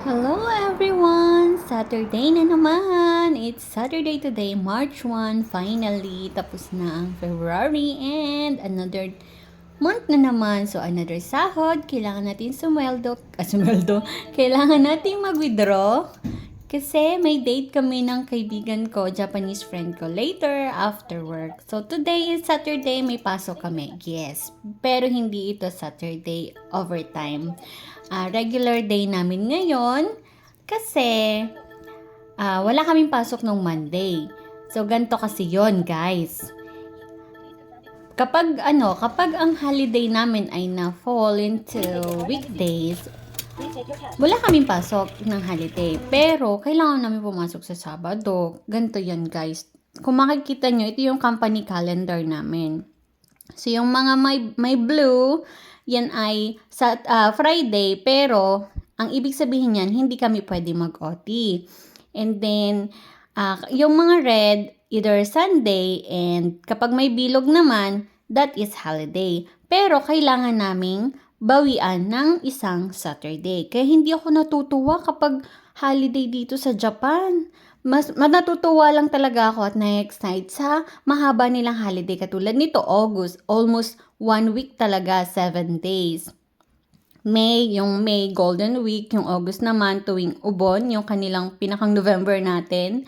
Hello everyone! Saturday na naman! It's Saturday today, March 1. Finally, tapos na ang February and another month na naman. So, another sahod. Kailangan natin sumweldo. Kailangan natin mag-withdraw. Kasi may date kami ng kaibigan ko, Japanese friend ko, later after work. So, today is Saturday, may pasok kami. Yes. Pero hindi ito Saturday overtime. Regular day namin ngayon kasi wala kaming pasok nung Monday. So, ganito kasi yon guys. Kapag ang holiday namin ay na-fall into weekdays, wala kaming pasok ng holiday. Pero, kailangan namin pumasok sa Sabado. Ganito yan, guys. Kung makikita nyo, ito yung company calendar namin. So, yung mga may blue, yan ay sa Friday. Pero, ang ibig sabihin yan, hindi kami pwede mag-OT. And then, yung mga red, either Sunday, and kapag may bilog naman, that is holiday. Pero, kailangan naming bawian ng isang Saturday. Kaya hindi ako natutuwa kapag holiday dito sa Japan. Mas natutuwa lang talaga ako at na-excite sa mahaba nilang holiday. Katulad nito, August, almost 1 week talaga, 7 days. Yung May Golden Week, yung August naman, tuwing Ubon, yung kanilang pinakang November natin.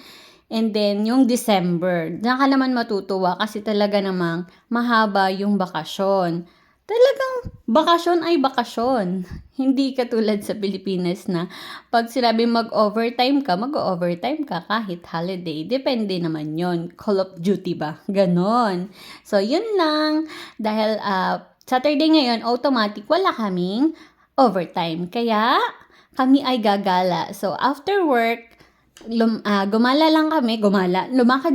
And then, yung December, diyan ka naman matutuwa kasi talaga namang mahaba yung bakasyon. Talagang bakasyon ay bakasyon. Hindi katulad sa Pilipinas na pag sinabi mag-overtime ka kahit holiday. Depende naman yon. Call of Duty ba? Ganon. So, yun lang. Dahil Saturday ngayon, automatic wala kaming overtime. Kaya, kami ay gagala. So, after work, lumakad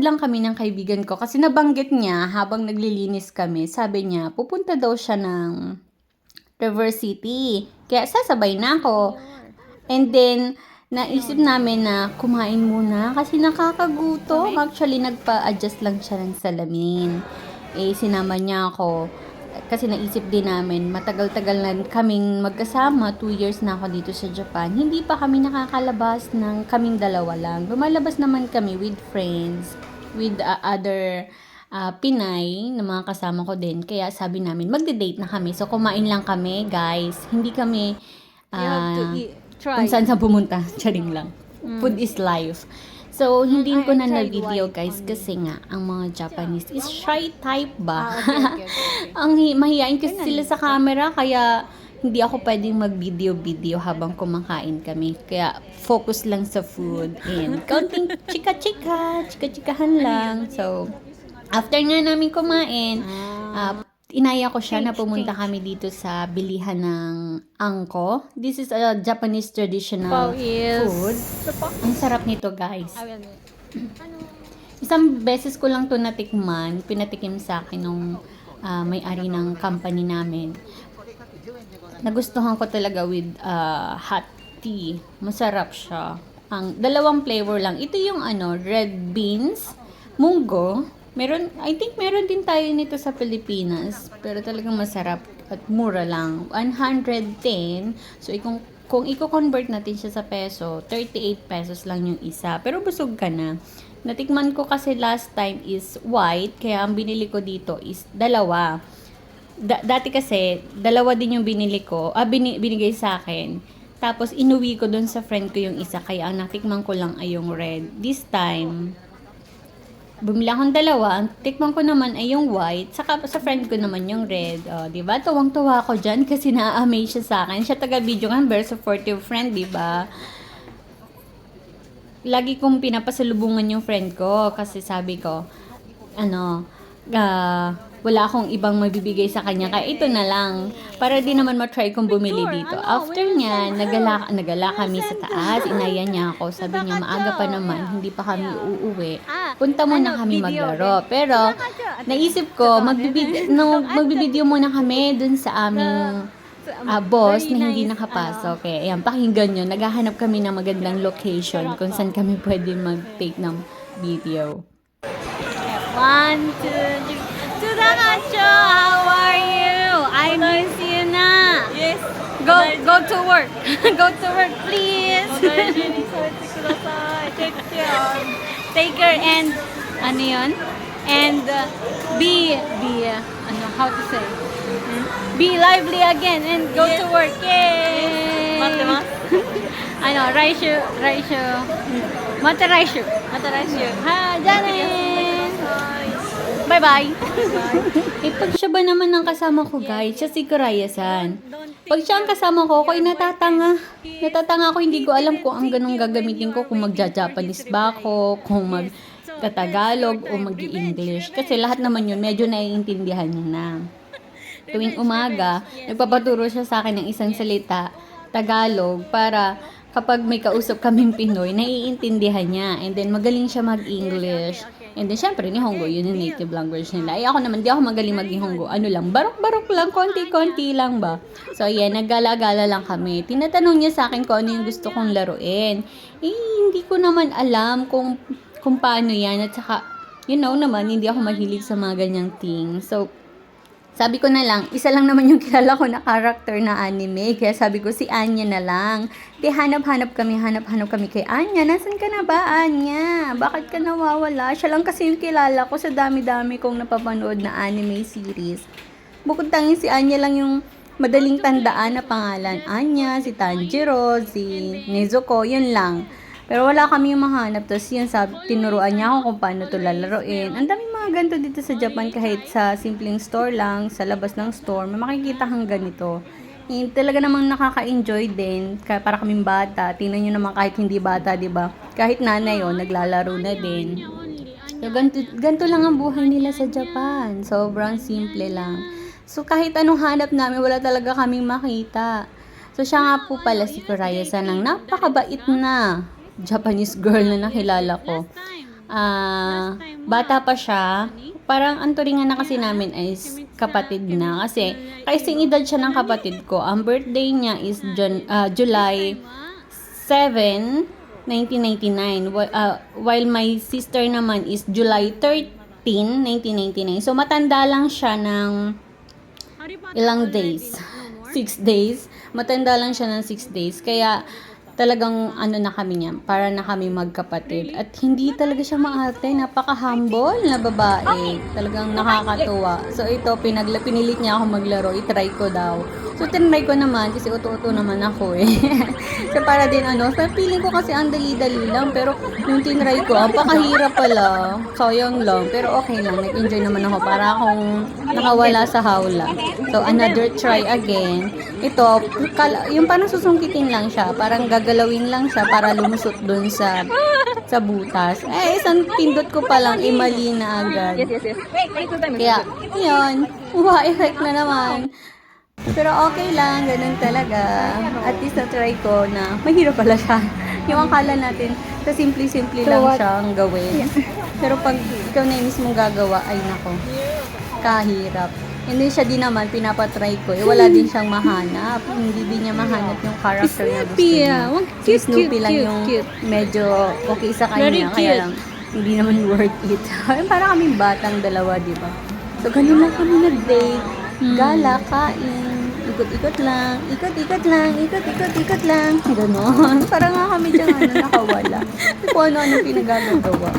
lang kami ng kaibigan ko kasi nabanggit niya habang naglilinis kami, sabi niya, pupunta daw siya ng River City. Kaya sasabay na ako. And then, naisip namin na kumain muna kasi nakakagutom. Actually, nagpa-adjust lang siya ng salamin. Sinama niya ako. Kasi naisip din namin, matagal-tagal na kaming magkasama, 2 years na ako dito sa Japan. Hindi pa kami nakakalabas ng kaming dalawa lang. Lumalabas naman kami with friends, with other Pinay na mga kasama ko din. Kaya sabi namin, magde-date na kami. So, kumain lang kami, guys. Hindi kami kung saan pumunta. Charing lang. Food is life. So, hindi ko na na-video guys kasi nga, ang mga Japanese is shy type ba? Okay. Ang mahihain kasi sila sa camera, kaya hindi ako pwedeng mag-video habang kumakain kami. Kaya, focus lang sa food and counting chika-chikahan lang. So, after nga namin kumain, inaya ko siya na pumunta kami dito sa bilihan ng angko. This is a Japanese traditional food. Ang sarap nito, guys. Isang beses ko lang to natikman. Pinatikim sa akin nung may-ari ng company namin. Nagustuhan ko talaga with hot tea. Masarap siya. Ang dalawang flavor lang. Ito yung red beans, munggo. I think meron din tayo nito sa Pilipinas, pero talagang masarap at mura lang. 110. So, kung i-convert natin siya sa peso, 38 pesos lang yung isa. Pero busog ka na. Natikman ko kasi last time is white, kaya ang binili ko dito is dalawa. Dati kasi, dalawa din yung binili ko, binigay sa akin. Tapos, inuwi ko dun sa friend ko yung isa, kaya ang natikman ko lang ay yung red. This time, bumili akong dalawa, ang tikman ko naman ay yung white, saka sa friend ko naman yung red. Diba? Tuwang-tuwa ako dyan kasi na-amaze siya sa akin. Siya taga-video nga, very supportive friend, diba? Lagi kong pinapasalubungan yung friend ko kasi sabi ko, wala akong ibang mabibigay sa kanya, kaya ito na lang para di naman matry kong bumili dito. After niya, nagala kami sa taas, inaya niya ako, sabi niya maaga pa naman, hindi pa kami uuwi, punta muna kami maglaro. Pero naisip ko, magbibideo muna kami dun sa aming boss na hindi nakapasok. Ayan, pakinggan nyo, naghahanap kami ng magandang location kung saan kami pwede mag-take ng video. 1, 2, 3. Sudakacho, how are you? I miss you na. Yes. Go to work. Go to work, please. Take care and ano yun? And be how to say? Be lively again and go to work. Yay! Raishu. Mataraishu. Ha, Janet! Bye-bye! Pag siya ba naman ang kasama ko, guys, siya si Kuraya-san. Pag siya ang kasama ko, ako'y natatanga. Natatanga ako, hindi ko alam kung ang ganun gagamitin ko, kung magja-Japanese ba ako, kung mag-Tagalog o mag-English. Kasi lahat naman yun, medyo naiintindihan niya na. Tuwing umaga, nagpapaturo siya sa akin ng isang salita, Tagalog, para kapag may kausap kaming Pinoy, naiintindihan niya. And then, magaling siya mag-English. And then, syempre, Nihongo, yun yung native language nila. Ay, ako naman, di ako magaling mag-Nihongo. Ano lang, barok-barok lang, konti-konti lang ba? So, yan, naggala-gala lang kami. Tinatanong niya sa akin kung ano yung gusto kong laruin. Hindi ko naman alam kung paano yan. At saka, naman, hindi ako mahilig sa mga ganyang things. So, sabi ko na lang, isa lang naman yung kilala ko na character na anime. Kaya sabi ko, si Anya na lang. Hanap-hanap kami kay Anya. Nasaan ka na ba, Anya? Bakit ka nawawala? Siya lang kasi yung kilala ko sa dami-dami kong napapanood na anime series. Bukod tanging si Anya lang yung madaling tandaan na pangalan. Anya, si Tanjiro, si Nezuko, yun lang. Pero wala kami yung mahanap. Tapos yun, tinuruan niya ako kung paano ito lalaroin. Ang daming mga ganito dito sa Japan, kahit sa simpleng store lang, sa labas ng store, may makikita kang ganito. Talaga namang nakaka-enjoy din. Para kaming bata. Tingnan nyo naman kahit hindi bata, di ba? Kahit nanay yun, naglalaro na din. So, ganito lang ang buhay nila sa Japan. Sobrang simple lang. So, kahit anong hanap namin, wala talaga kaming makita. So, siya nga po pala si Kuraya-san, ang napakabait na Japanese girl na nakilala ko. Bata pa siya. Parang ang turingan na kasi namin ay kapatid na. Kasi kaising edad siya ng kapatid ko. Ang birthday niya is July 7, 1999. While my sister naman is July 13, 1999. So matanda lang siya ng ilang days. 6 days. Matanda lang siya ng 6 days. Kaya talagang na kami niya, para na kami magkapatid. At hindi talaga siya maarte, napaka-humble na babae. Talagang nakakatuwa. So ito, pinilit niya ako maglaro, itry ko daw. So tinry ko naman, kasi uto-uto naman ako eh. So para din so feeling ko kasi ang dali-dali lang, pero yung tinry ko, pakahirap pala. Sayang lang, pero okay lang, nag-enjoy naman ako, para akong nakawala sa hawla. So another try again. Ito, yung parang susungkitin lang siya, parang gagalawin lang siya para lumusot dun sa butas. Isang pindot ko pa lang, mali na agad. Yes. Kaya, yun, effect na naman. Pero okay lang, ganun talaga. At least na-try ko na mahirap pala siya. Yung akala natin, sa simple-simple lang siyang gawin. Pero pag ikaw na yung mismong gagawa, ay nako, kahirap. Hindi siya din naman, pinapatry ko. Wala din siyang mahanap. Hindi din niya mahanap yung character na gusto niya. Si Snoopy lang yung medyo okay sa kanya. Kaya lang, hindi naman worth it. Para kaming batang dalawa, di ba? So, ganun lang kami nag-date. Gala, kain. Ikot-ikot lang. Ikot-ikot lang. Ganon. Para nga kami dyan nakawala. Kung ano-ano pinagagagawa.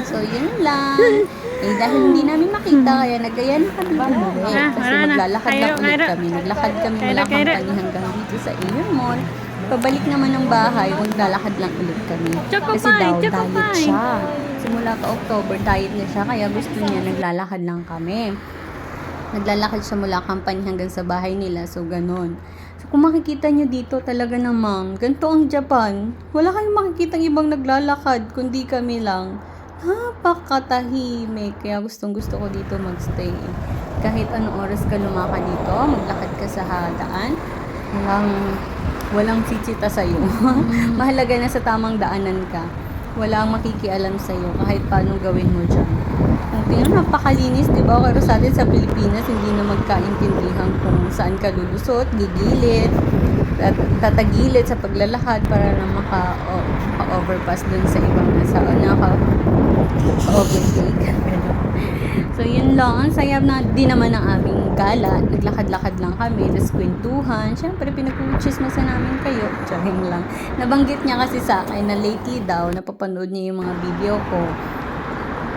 So, yun lang. Dahil hindi namin makita, kaya nagkaya na kami umuwi. Kasi maglalakad lang ulit kami. Naglakad kami mula Kampani hanggang dito sa Iyon Mall. Pabalik naman ng bahay, maglalakad lang ulit kami. Kasi daw, diet siya. Simula ka October, diet na siya. Kaya gusto niya, naglalakad lang kami. Naglalakad siya mula Kampani hanggang sa bahay nila. So, ganon. So, kung makikita nyo dito, talaga namang, ganito ang Japan. Wala kayong makikita ibang naglalakad, kundi kami lang. Napakatahimik. Kaya gustong-gusto ko dito magstay. Kahit anong oras ka lumakad dito, maglakad ka sa daan, walang sitsita sa'yo. Mahalaga na sa tamang daanan ka. Walang makikialam sa'yo kahit paano gawin mo dyan. Kung tingnan, napakalinis, di ba? Pero sa atin sa Pilipinas, hindi na magkaintindihan kung saan ka lulusot, gigilid, at tatagilid sa paglalakad para na maka-overpass dun sa ibang nasa, naka-overtake. So, yun lang. Ang saya na din naman ng aming gala. Naglakad-lakad lang kami. Tapos kwentuhan. Siyempre, pinag-chismosan namin kayo. Tsaring lang. Nabanggit niya kasi sa akin na lately daw, napapanood niya yung mga video ko.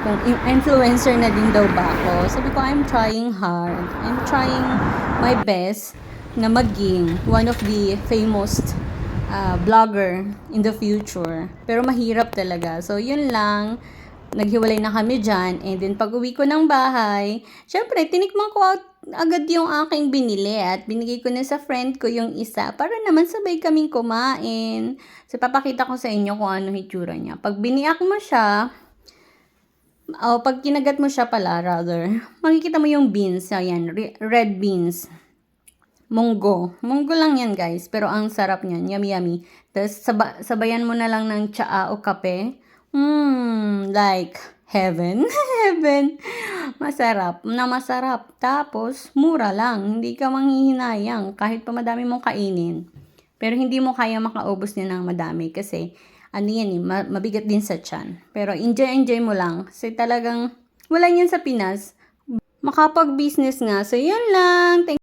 Kung influencer na din daw ba ako. Sabi ko, I'm trying hard. I'm trying my best na maging one of the famous vlogger in the future. Pero mahirap talaga. So, yun lang. Naghiwalay na kami dyan. And then, pag uwi ko ng bahay, syempre, tinikman ko agad yung aking binili at binigay ko na sa friend ko yung isa para naman sabay kaming kumain. So, papakita ko sa inyo kung ano hitsura niya. Pag biniyak mo siya, pag kinagat mo siya pala, rather, makikita mo yung beans. Ayan, red beans. Munggo. Munggo lang yan, guys. Pero ang sarap niyan. Yummy, yummy. Tapos, sabayan mo na lang ng tsaa o kape. Like heaven. Heaven. Masarap. Na masarap. Tapos, mura lang. Hindi ka manghihinayang kahit pa madami mong kainin. Pero hindi mo kaya makaubos niya ng madami kasi ano yan mabigat din sa tiyan. Pero enjoy mo lang. Kasi talagang wala yan sa Pinas. Makapag-business nga. So, yun lang.